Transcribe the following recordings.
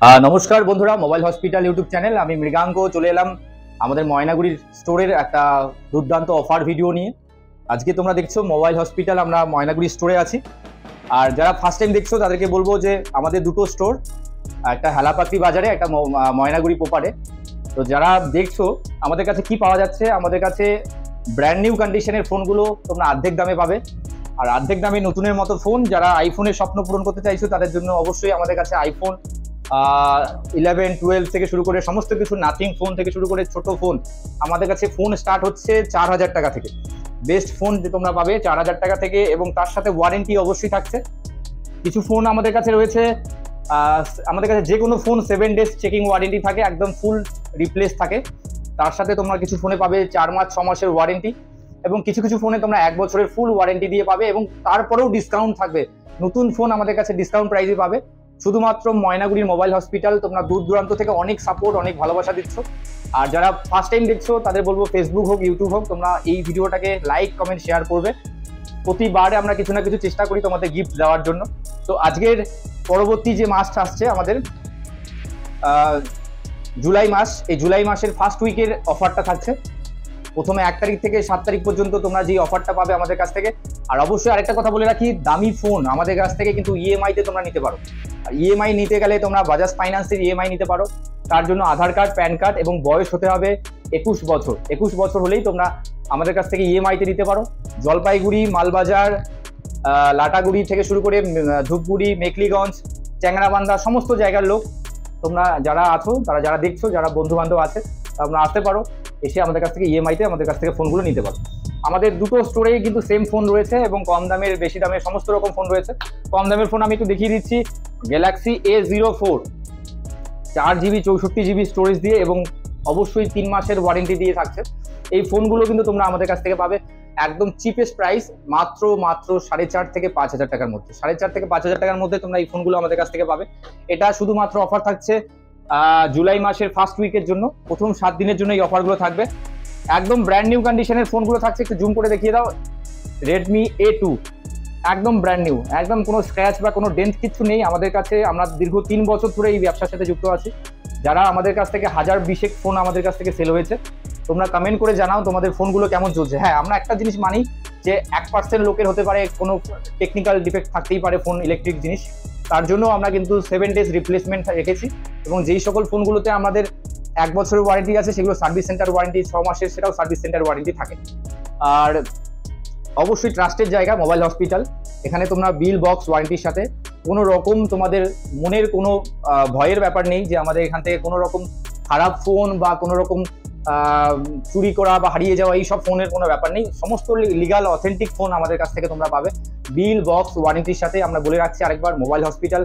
নমস্কার বন্ধুরা, mobile hospital YouTube channel. আমি মৃগাঙ্ক চলে এলাম আমাদের ময়নাগুড়ির স্টোরের একটা দুর্দান্ত অফার ভিডিও নিয়ে। আজকে তোমরা দেখছো মোবাইল হসপিটাল, আমরা ময়নাগুড়ি স্টোরে আছি। আর যারা ফার্স্ট টাইম দেখছো তাদেরকে বলবো যে আমাদের দুটো স্টোর, একটা হেলাপাত্রি বাজারে, একটা ময়নাগুড়ি পোপারে। তো যারা দেখছো আমাদের কাছে কি পাওয়া যাচ্ছে, আমাদের কাছে ব্র্যান্ড নিউ কন্ডিশনের ফোনগুলো তোমরা অর্ধেক দামে পাবে। আর অর্ধেক দামে নতুনের মতো ফোন। যারা আইফোনের স্বপ্ন পূরণ করতে চাইছো তাদের জন্য অবশ্যই আমাদের কাছে আইফোন 11, 12 থেকে শুরু করে সমস্ত কিছু, নাথিং ফোন থেকে শুরু করে ছোট ফোন, আমাদের কাছে ফোন স্টার্ট হচ্ছে 4000 টাকা থেকে। বেস্ট ফোন যে তোমরা পাবে 4000 টাকা থেকে, এবং তার সাথে ওয়ারেন্টি অবশ্যই থাকছে। কিছু ফোন আমাদের কাছে রয়েছে, আমাদের কাছে যে কোনো ফোন 7 ডেজ চেকিং ওয়ারেন্টি থাকে, একদম ফুল রিপ্লেস থাকে। তার সাথে তোমরা কিছু ফোনে পাবে 4 মাস 6 মাসের ওয়ারেন্টি, এবং কিছু কিছু ফোনে তোমরা 1 বছরের ফুল ওয়ারেন্টি দিয়ে পাবে, এবং তারপরেও ডিসকাউন্ট থাকবে। নতুন ফোন আমাদের কাছে ডিসকাউন্ট প্রাইসে পাবে। শুধুমাত্র ময়নাগুড়ির মোবাইল হসপিটাল। তোমরা দূর দূরান্ত থেকে অনেক সাপোর্ট, অনেক ভালোবাসা দিচ্ছ। আর যারা ফার্স্ট টাইম দেখছো তাদের বলবো, ফেসবুক হোক ইউটিউব হোক, তোমরা এই ভিডিওটাকে লাইক কমেন্ট শেয়ার করবে। প্রতিবারে আমরা কিছু না কিছু চেষ্টা করি তোমাদের গিফট দেওয়ার জন্য। তো আজকের পরবর্তী যে মাসটা আসছে আমাদের জুলাই মাস, এই জুলাই মাসের ফার্স্ট উইকের অফারটা থাকছে। প্রথমে 1 তারিখ থেকে 7 তারিখ পর্যন্ত তোমরা যে অফারটা পাবে আমাদের কাছ থেকে। আর অবশ্যই আরেকটা কথা বলে রাখি, দামি ফোন আমাদের কাছ থেকে কিন্তু ইএমআই তে তোমরা নিতে পারো। আর ইএমআই নিতে গেলে তোমরা বাজাজ ফাইন্যান্সের ইএমআই নিতে পারো। তার জন্য আধার কার্ড, প্যান কার্ড এবং বয়স হতে হবে 21 বছর। 21 বছর হলেই তোমরা আমাদের কাছ থেকে ইএমআই তে নিতে পারো। জলপাইগুড়ি, মালবাজার, লাটাগুড়ি থেকে শুরু করে ধূপগুড়ি, মেখলিগঞ্জ, চ্যাংরাবান্ধা, সমস্ত জায়গার লোক তোমরা যারা আছো, যারা দেখছো, যারা বন্ধু বান্ধব আছে, তোমরা আসতে পারো। এসে আমাদের কাছ থেকে ইএমআইতে আমাদের কাছ থেকে ফোনগুলো নিতে পারো। আমাদের দুটো স্টোরেই কিন্তু সেম ফোন রয়েছে, এবং কম দামের, বেশি দামের সমস্ত রকম ফোন রয়েছে। কম দামের ফোন আমি একটু দেখিয়ে দিচ্ছি। Galaxy A04 4GB 64GB storage দিয়ে, এবং অবশ্যই 3 মাসের ওয়ারেন্টি দিয়ে থাকছে। এই ফোনগুলো কিন্তু তোমরা আমাদের কাছ থেকে পাবে একদম চিপেস্ট প্রাইস, মাত্র 4.5 থেকে 5000 টাকার মধ্যে। 4.5 থেকে 5000 টাকার মধ্যে তোমরা এই ফোনগুলো আমাদের কাছ থেকে পাবে। এটা শুধুমাত্র অফার থাকছে জুলাই মাসের ফার্স্ট উইকের জন্য। প্রথম 7 দিনের জন্য এই অফারগুলো থাকবে। একদম ব্র্যান্ড নিউ কন্ডিশনের ফোনগুলো থাকছে। একটু জুম করে দেখিয়ে দাও। রেডমি A2 একদম ব্র্যান্ড নিউ, একদম কোনো স্ক্র্যাচ বা কোনো ডেন্ট কিছু নেই আমাদের কাছে। আমরা দীর্ঘ 3 বছর ধরে এই ব্যবসার সাথে যুক্ত আছি। যারা আমাদের কাছ থেকে 1020 ফোন আমাদের কাছ থেকে সেল হয়েছে, তোমরা কমেন্ট করে জানাও তোমাদের ফোনগুলো কেমন চলছে। হ্যাঁ, আমরা একটা জিনিস মানি যে 1% লোকের হতে পারে কোনো টেকনিক্যাল ডিফেক্ট থাকতেই পারে ফোন, ইলেকট্রিক জিনিস। তার জন্য আমরা কিন্তু 7 ডেজ রিপ্লেসমেন্ট রেখেছি, এবং যেই সকল ফোনগুলোতে আমাদের 1 বছরের ওয়ারেন্টি আছে সেগুলো সার্ভিস সেন্টার ওয়ারেন্টি, 6 মাসের সেটাও সার্ভিস সেন্টার ওয়ারেন্টি থাকে। আর অবশ্যই ট্রাস্টেড জায়গা মোবাইল হসপিটাল। এখানে তোমরা বিল বক্স ওয়ারেন্টির সাথে কোনো রকম তোমাদের মনের কোনো ভয়ের ব্যাপার নেই যে আমাদের এখান থেকে কোনো রকম খারাপ ফোন বা কোনো রকম চুরি করা বা হারিয়ে যাওয়া, এই সব ফোনের কোনো ব্যাপার নেই। সমস্ত লিগাল অথেন্টিক ফোন আমাদের কাছ থেকে তোমরা পাবে বিল বক্স ওয়ারেন্টির সাথে। আমরা বলে রাখছি আরেকবার, মোবাইল হসপিটাল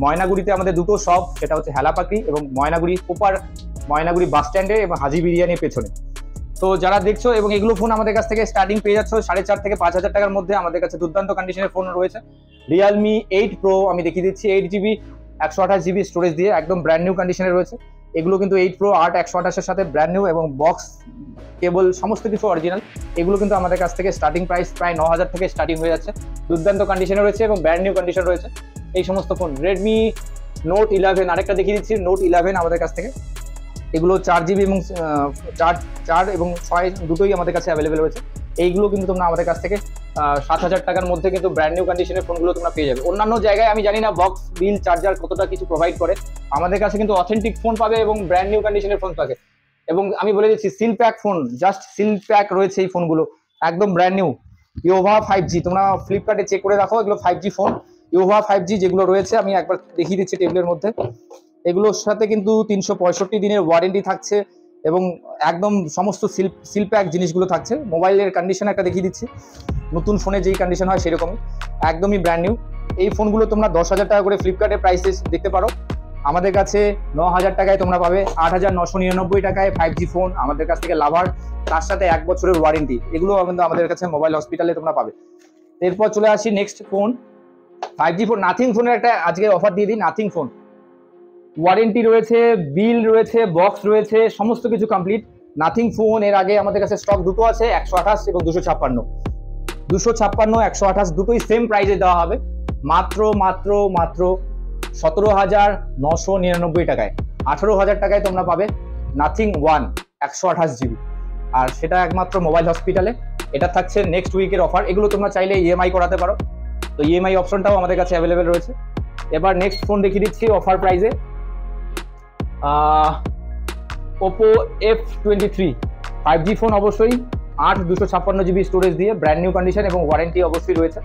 ময়নাগুড়িতে আমাদের দুটো শপ, সেটা হচ্ছে হেলাপাত্রি এবং ময়নাগুড়ি পোপার, ময়নাগুড়ি বাস স্ট্যান্ডে এবং হাজি বিরিয়ানির পেছনে। তো যারা দেখছো, এবং এগুলো ফোন আমাদের কাছ থেকে স্টার্টিং পেয়ে যাচ্ছ 4.5 থেকে 5000 টাকার মধ্যে। আমাদের কাছে দুর্দান্ত কন্ডিশনের ফোন রয়েছে। রিয়েলমি 8 Pro আমি দেখিয়ে দিচ্ছি, 8GB 128GB স্টোরেজ দিয়ে, একদম ব্র্যান্ড নিউ কন্ডিশনে রয়েছে। এগুলো কিন্তু 8 Pro 8 128-এর সাথে ব্র্যান্ড নিউ, এবং বক্স, কেবল সমস্ত কিছু অরিজিনাল। এগুলো কিন্তু আমাদের কাছ থেকে স্টার্টিং প্রাইস প্রায় 9000 থেকে স্টার্টিং হয়ে যাচ্ছে। দুর্দান্ত কন্ডিশনে রয়েছে এবং ব্র্যান্ড নিউ কন্ডিশন রয়েছে এই সমস্ত ফোন। রেডমি নোট 11 আরেকটা দেখিয়ে দিচ্ছি, নোট 11 আমাদের কাছ থেকে। এগুলো 4GB এবং 4 এবং 6 দুটোই আমাদের কাছে অ্যাভেলেবেল রয়েছে। এইগুলো কিন্তু তোমরা আমাদের কাছ থেকে 7000 টাকার মধ্যে কিন্তু ব্র্যান্ড নিউ কন্ডিশনের ফোনগুলো তোমরা পেয়ে যাবে। অন্যান্য জায়গায় আমি জানি না বক্স, বিল, চার্জার কতটা কিছু প্রোভাইড করে, আমাদের কাছে কিন্তু অথেন্টিক ফোন পাবে এবং ব্র্যান্ড নিউ কন্ডিশনের ফোন পাবে। এবং আমি বলে দিচ্ছি, seal pack phone, just seal pack রয়েছে এই ফোনগুলো, একদম ব্র্যান্ড নিউ। ইয়োভা 5G তোমরা ফ্লিপকার্টে চেক করে রাখো, এগুলো 5G ফোন। ইয়োভা 5G যেগুলো রয়েছে আমি একবার দেখিয়ে দিচ্ছি টেবিলের মধ্যে। এগুলোর সাথে কিন্তু 365 দিনের ওয়ারেন্টি থাকছে, এবং একদম সমস্ত সিল প্যাক জিনিসগুলো থাকছে। মোবাইলের কন্ডিশন একটা দেখিয়ে দিচ্ছি, নতুন ফোনে যেই কন্ডিশন হয় সেরকমই, একদমই ব্র্যান্ড নিউ। এই ফোনগুলো তোমরা 10,000 টাকা করে ফ্লিপকার্টে প্রাইসে দেখতে পারো। আমাদের কাছে 9000 টাকায় তোমরা পাবে 8999 টাকায় 5G ফোন আমাদের কাছ থেকে লাভার, তার সাথে 1 বছরের ওয়ারেন্টি। এগুলো কিন্তু আমাদের কাছে মোবাইল হসপিটালে তোমরা পাবে। এরপর চলে আসি next phone, 5G phone. Nothing ফোনের একটা আজকে অফার দিয়ে দিই। নাথিং ফোন ওয়ারেন্টি রয়েছে, বিল রয়েছে, বক্স রয়েছে, সমস্ত কিছু কমপ্লিট। নাথিং ফোন এর আগে আমাদের কাছে স্টক দুটো আছে, 128 এবং 256। 256, 128 দুটোই সেম প্রাইসে দেওয়া হবে, মাত্র 17,999 টাকায়, 18,000 টাকায় তোমরা পাবে নাথিং ওয়ান 128 জিবি। আর সেটা একমাত্র মোবাইল হসপিটালে। এটা থাকছে নেক্সট উইকের অফার। এগুলো তোমরা চাইলে ইএমআই করাতে পারো, তো ইএমআই অপশনটাও আমাদের কাছে অ্যাভেলেবেল রয়েছে। এবার নেক্সট ফোন দেখিয়ে দিচ্ছি অফার প্রাইসে, ওপো F23 5G ফোন, অবশ্যই 8/256 জিবি স্টোরেজ দিয়ে, ব্র্যান্ড নিউ কন্ডিশন এবং ওয়ারেন্টি অবশ্যই রয়েছে,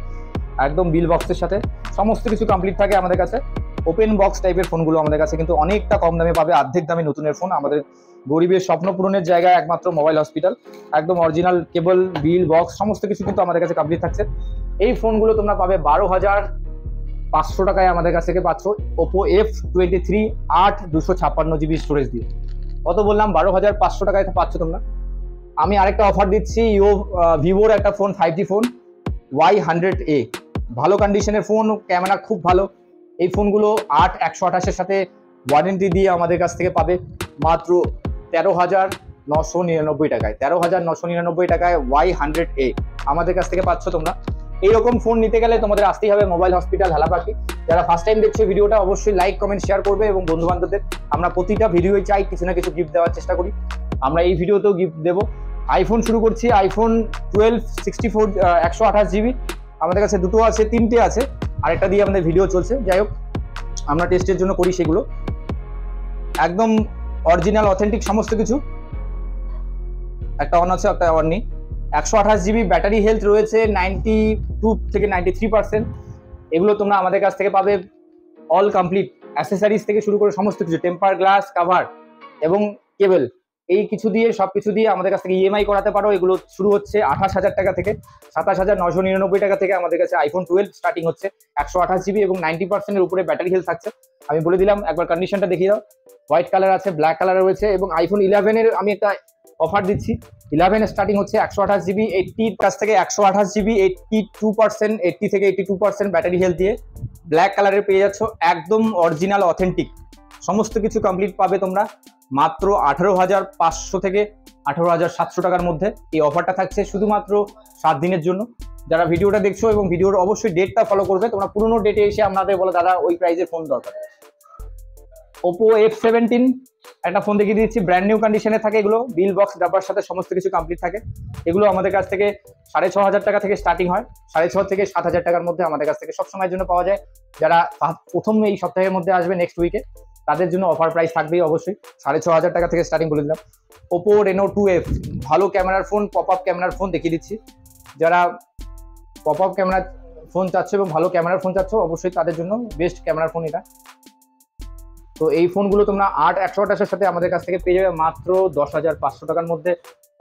একদম বিল বক্সের সাথে সমস্ত কিছু কমপ্লিট থাকে আমাদের কাছে। ওপেন বক্স টাইপের ফোনগুলো আমাদের কাছে কিন্তু অনেকটা কম দামে পাবে, অর্ধেক দামে নতুনের ফোন। আমাদের গরিবের স্বপ্ন পূরণের জায়গায় একমাত্র মোবাইল হসপিটাল, একদম অরিজিনাল কেবল, বিল, বক্স সমস্ত কিছু কিন্তু আমাদের কাছে কমপ্লিট থাকছে। এই ফোনগুলো তোমরা পাবে 12,500 টাকায় আমাদের কাছ থেকে পাচ্ছ, ওপো F23 8/256 জিবি স্টোরেজ দিয়ে। কত বললাম? 12,500 টাকায় পাচ্ছ তোমরা। আমি আরেকটা অফার দিচ্ছি, ভিভোর একটা ফোন, 5G ফোন Y100A, ভালো কন্ডিশনের ফোন, ক্যামেরা খুব ভালো। এই ফোনগুলো 8/128 সাথে ওয়ারেন্টি দিয়ে আমাদের কাছ থেকে পাবে মাত্র 13,999 টাকায়। 13,999 টাকায় Y100A আমাদের কাছ থেকে পাচ্ছ তোমরা। এইরকম ফোন নিতে গেলে তোমাদের আসতেই হবে মোবাইল হসপিটাল হালাপাকি। যারা ফার্স্ট টাইম দেখছো ভিডিওটা, অবশ্যই লাইক, কমেন্ট, শেয়ার করবে এবং বন্ধু বান্ধবদের। আমরা প্রতিটা ভিডিওই চাই কিছু না কিছু গিফট দেওয়ার চেষ্টা করি, আমরা এই ভিডিওতেও গিফট দেবো। আইফোন শুরু করছি, আইফোন 12 64 128 জিবি আমাদের কাছে দুটো আছে, তিনটে আছে, আরেকটা দিয়ে আমাদের ভিডিও চলছে। যাই হোক, আমরা টেস্টের জন্য করি সেগুলো, একদম অরিজিনাল অথেন্টিক সমস্ত কিছু। একটা অন আছে, একটা অন নেই। 128 জিবি ব্যাটারি হেলথ রয়েছে 92 থেকে 93%। এগুলো তোমরা আমাদের কাছ থেকে পাবে অল কমপ্লিট, অ্যাসেসারিজ থেকে শুরু করে সমস্ত কিছু, টেম্পার গ্লাস, কাভার এবং কেবল, এই কিছু দিয়ে সবকিছু দিয়ে আমাদের কাছ থেকে ইএমআই করাতে পারো। এগুলো শুরু হচ্ছে 28,000 টাকা থেকে, 27,999 টাকা থেকে আমাদের কাছে আইফোন 12 স্টার্টিং হচ্ছে। 128 জিবি এবং 90%-এর উপরে ব্যাটারি হেলথ থাকছে। আমি বলে দিলাম, একবার কন্ডিশনটা দেখিয়ে দাও। হোয়াইট কালার আছে, ব্ল্যাক কালার রয়েছে এবং আইফোন 11-এর আমি একটা অফার দিচ্ছি। 11 স্টার্টিং হচ্ছে 128 জিবি, 80 কাছ থেকে 128 জিবি, 82%, 80 থেকে 82% ব্যাটারি হেলথ দিয়ে ব্ল্যাক কালারের পেয়ে যাচ্ছ, একদম অরিজিনাল অথেন্টিক সমস্ত কিছু কমপ্লিট পাবে তোমরা মাত্র 18,500 থেকে 18,700 টাকার মধ্যে। এই অফারটা থাকছে শুধুমাত্র 7 দিনের জন্য। যারা ভিডিওটা দেখছো এবং ভিডিওর অবশ্যই ডেটটা ফলো করবে, তোমরা পুরোনো ডেটে এসে আমাদের বলো দাদা ওই প্রাইসের ফোন দরকার। ওপো F17 একটা ফোন দেখিয়ে দিচ্ছি, ব্র্যান্ড নিউ কন্ডিশনে থাকে এগুলো, বিল বক্স ডাব্বার সাথে সমস্ত কিছু কমপ্লিট থাকে। এগুলো আমাদের কাছ থেকে 6,500 টাকা থেকে স্টার্টিং হয়, 6,500 থেকে 7,000 টাকার মধ্যে আমাদের কাছ থেকে সবসময়ের জন্য পাওয়া যায়। যারা প্রথম এই সপ্তাহের মধ্যে আসবে নেক্সট উইকে, তাদের জন্য অফার প্রাইস থাকবেই অবশ্যই, 6,500 টাকা থেকে স্টার্টিং বলে দিলাম। ওপো Reno 2F ভালো ক্যামেরার ফোন, পপ আপ ক্যামেরার ফোন দেখিয়ে দিচ্ছি। যারা পপ আপ ক্যামেরার ফোন চাচ্ছ এবং ভালো ক্যামেরার ফোন চাচ্ছ, অবশ্যই তাদের জন্য বেস্ট ক্যামেরার ফোন এটা। তো এই ফোনগুলো তোমরা 8/128 সাথে আমাদের কাছ থেকে পেয়ে যাবে মাত্র 10,500 টাকার মধ্যে,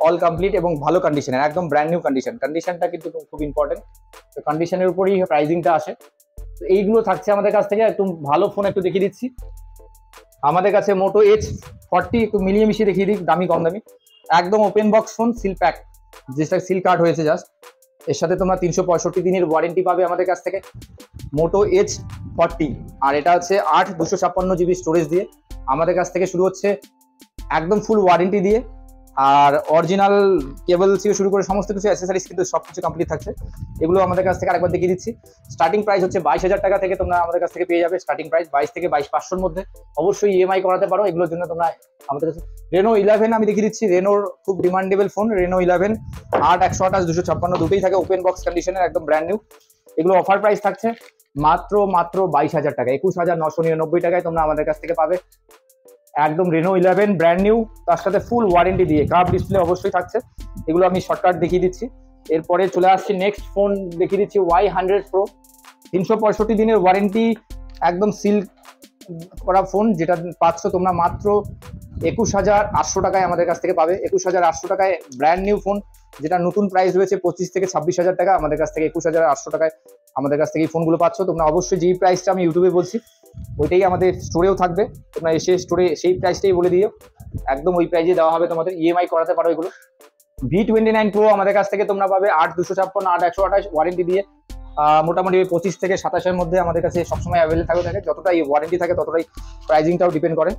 অল কমপ্লিট এবং ভালো কন্ডিশনের, একদম ব্র্যান্ড নিউ কন্ডিশন। কন্ডিশনটা কিন্তু খুব ইম্পর্টেন্ট, তো কন্ডিশনের উপরেই প্রাইসিংটা আসে। তো এইগুলো থাকছে আমাদের কাছ থেকে। একটু ভালো ফোন একটু দেখিয়ে দিচ্ছি আমাদের কাছে, মোটো H40 একটু মিলিয়ে মিশিয়ে দেখিয়ে দিই, দামি কম দামি, একদম open box phone, seal pack, যেটা সিল কার্ড হয়েছে জাস্ট। এর সাথে তোমরা 365 দিনের ওয়ারেন্টি পাবে আমাদের কাছ থেকে, মোটো H40। আর এটা হচ্ছে 8/256 জিবি স্টোরেজ দিয়ে আমাদের কাছ থেকে শুরু হচ্ছে, একদম ফুল ওয়ারেন্টি দিয়ে। আর অরিজিনাল কেবল থেকে শুরু করে সমস্ত কিছু অ্যাসেসারিজ কিন্তু সবকিছু কমপ্লিট থাকছে। এগুলো আমাদের কাছ থেকে আরেকবার দেখিয়ে দিচ্ছি। স্টার্টিং প্রাইস হচ্ছে 22,000 টাকা থেকে তোমরা আমাদের কাছ থেকে পেয়ে যাবে, স্টার্টিং প্রাইস 22 থেকে 22,500-র মধ্যে। অবশ্যই ইএমআই করাতে পারো, এগুলোর জন্য তোমরা আমাদের কাছে। Reno 11 আমি দেখিয়ে দিচ্ছি, রেনোর খুব ডিমান্ডেবল ফোন, Reno 11 8/128 256 দুটোই থাকে ওপেন বক্স কন্ডিশনের, একদম ব্র্যান্ড নিউ। এগুলো অফার প্রাইস থাকছে মাত্র 22,000 টাকা, 21,999 টাকায় তোমরা আমাদের কাছ থেকে পাবে একদম Reno 11 ব্র্যান্ড নিউ, তার সাথে ফুল ওয়ারেন্টি দিয়ে, কার্ভ ডিসপ্লে অবশ্যই থাকছে। এগুলো আমি শর্টকাট দেখিয়ে দিচ্ছি। এরপরে চলে আসছি নেক্সট ফোন দেখিয়ে দিচ্ছি, Y100 Pro, 365 দিনের ওয়ারেন্টি, একদম সিল করা ফোন, যেটা পাচ্ছ তোমরা মাত্র 21,800 টাকায় আমাদের কাছ থেকে পাবে। 21,800 টাকায় ব্র্যান্ড নিউ ফোন, যেটা নতুন প্রাইস রয়েছে 25 থেকে 26,000 টাকা, আমাদের কাছ থেকে 21,800 টাকায় আমাদের কাছ থেকে এই ফোনগুলো পাচ্ছ তোমরা। অবশ্যই যেই প্রাইসটা আমি ইউটিউবে বলছি ওইটাই আমাদের স্টোরেও থাকবে, তোমরা এসে স্টোরে সেই প্রাইসটাই বলে দিও, একদম ওই প্রাইসে দেওয়া হবে তোমাদের, ইএমআই করাতে পারো এগুলো। V29 Pro আমাদের কাছ থেকে তোমরা পাবে 8/256 8/128 ওয়ারেন্টি দিয়ে, মোটামুটি 25 থেকে 27-এর মধ্যে আমাদের কাছে সবসময় অ্যাভেলেবল থাকে, যতটাই ওয়ারেন্টি থাকে ততটাই প্রাইজিংটাও ডিপেন্ড করে।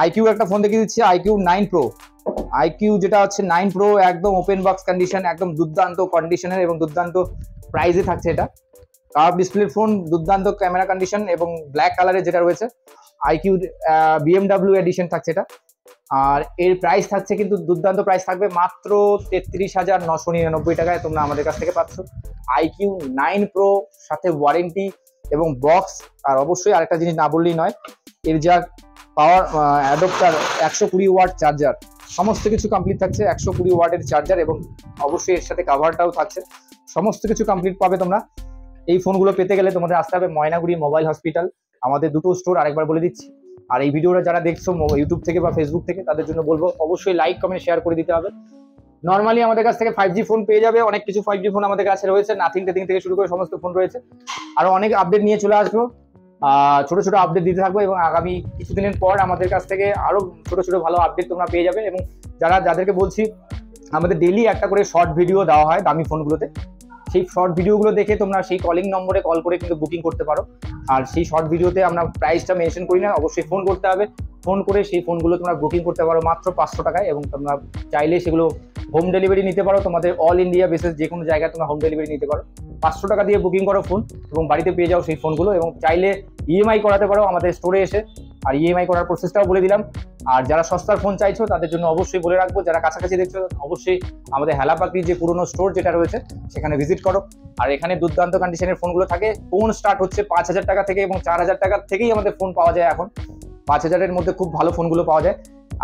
IQ একটা ফোন দেখিয়ে দিচ্ছি, IQ 9 Pro, IQ যেটা হচ্ছে 9 Pro, একদম ওপেন বক্স কন্ডিশন, একদম দুর্দান্ত কন্ডিশনের এবং দুর্দান্ত প্রাইসে থাকছে এটা। কার্ভ ডিসপ্লে ফোন, দুর্দান্ত ক্যামেরা কন্ডিশন এবং ব্ল্যাক কালারের যেটা রয়েছে আইকিউ বিএমডাব্লিউ এডিশন থাকছে এটা। আর এর প্রাইস থাকছে কিন্তু দুর্দান্ত প্রাইস থাকবে মাত্র 33,999 টাকায় তোমরা আমাদের কাছ থেকে পাচ্ছ iQOO 9 Pro সাথে ওয়ারেন্টি এবং বক্স। আর অবশ্যই আরেকটা জিনিস না বললেই নয়, এর যা পাওয়ার অ্যাডাপ্টার 120 ওয়াট চার্জার, সমস্ত কিছু কমপ্লিট থাকছে। 120 ওয়াটের চার্জার এবং অবশ্যই এর সাথে কাভারটাও থাকছে, সমস্ত কিছু কমপ্লিট পাবে তোমরা। এই ফোনগুলো পেতে গেলে তোমাদের আসতে হবে ময়নাগুড়ি মোবাইল হসপিটাল। আমাদের দুটো স্টোর আরেকবার বলে দিচ্ছি। আর এই ভিডিওটা যারা দেখছো ইউটিউব থেকে বা ফেসবুক থেকে, তাদের জন্য বলবো অবশ্যই লাইক কমেন্ট শেয়ার করে দিতে হবে। নর্মালি আমাদের কাছ থেকে 5G ফোন পেয়ে যাবে, অনেক কিছু 5G ফোন আমাদের কাছে রয়েছে, নাথিং টেথিং থেকে শুরু করে সমস্ত ফোন রয়েছে। আরো অনেক আপডেট নিয়ে চলে আসবো, ছোট ছোট আপডেট দিতে থাকবো এবং আগামী কিছুদিনের পর আমাদের কাছ থেকে আরো ছোট ছোট ভালো আপডেট তোমরা পেয়ে যাবে। এবং যাদেরকে বলছি, আমাদের ডেইলি একটা করে শর্ট ভিডিও দেওয়া হয় দামি ফোনগুলোতে, সেই শর্ট ভিডিওগুলো দেখে তোমরা সেই কলিং নম্বরে কল করে কিন্তু বুকিং করতে পারো। আর সেই শর্ট ভিডিওতে আমরা প্রাইসটা মেনশন করি না, অবশ্যই ফোন করতে হবে। ফোন করে সেই ফোনগুলো তোমরা বুকিং করতে পারো মাত্র 500 টাকায় এবং তোমরা চাইলে সেগুলো হোম ডেলিভারি নিতে পারো। তোমাদের অল ইন্ডিয়া বেসিস যে কোনো জায়গায় তোমরা হোম ডেলিভারি নিতে পারো। 500 টাকা দিয়ে বুকিং করো ফোন এবং বাড়িতে পেয়ে যাও সেই ফোনগুলো। এবং চাইলে ইএমআই করাতে পারো আমাদের স্টোরে এসে, আর ইএমআই করার প্রসেসটাও বলে দিলাম। আর যারা সস্তার ফোন চাইছো তাদের জন্য অবশ্যই বলে রাখবো, যারা কাছাকাছি দেখছো অবশ্যই আমাদের হেলাপাকড়ির যে পুরনো স্টোর যেটা রয়েছে সেখানে ভিজিট করো। আর এখানে দুর্দান্ত কন্ডিশনের ফোনগুলো থাকে। ফোন স্টার্ট হচ্ছে 5,000 টাকা থেকে এবং 4,000 টাকা থেকেই আমাদের ফোন পাওয়া যায় এখন। 5,000-এর মধ্যে খুব ভালো ফোনগুলো পাওয়া যায়।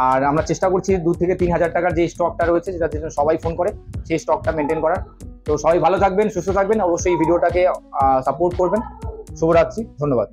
আর আমরা চেষ্টা করছি 2 থেকে 3,000 টাকার যে স্টকটা রয়েছে, যেটার জন্য সবাই ফোন করে, সেই স্টকটা মেনটেন করার। তো সবাই ভালো থাকবেন, সুস্থ থাকবেন, অবশ্যই এই ভিডিওটাকে সাপোর্ট করবেন। শুভরাত্রি, ধন্যবাদ।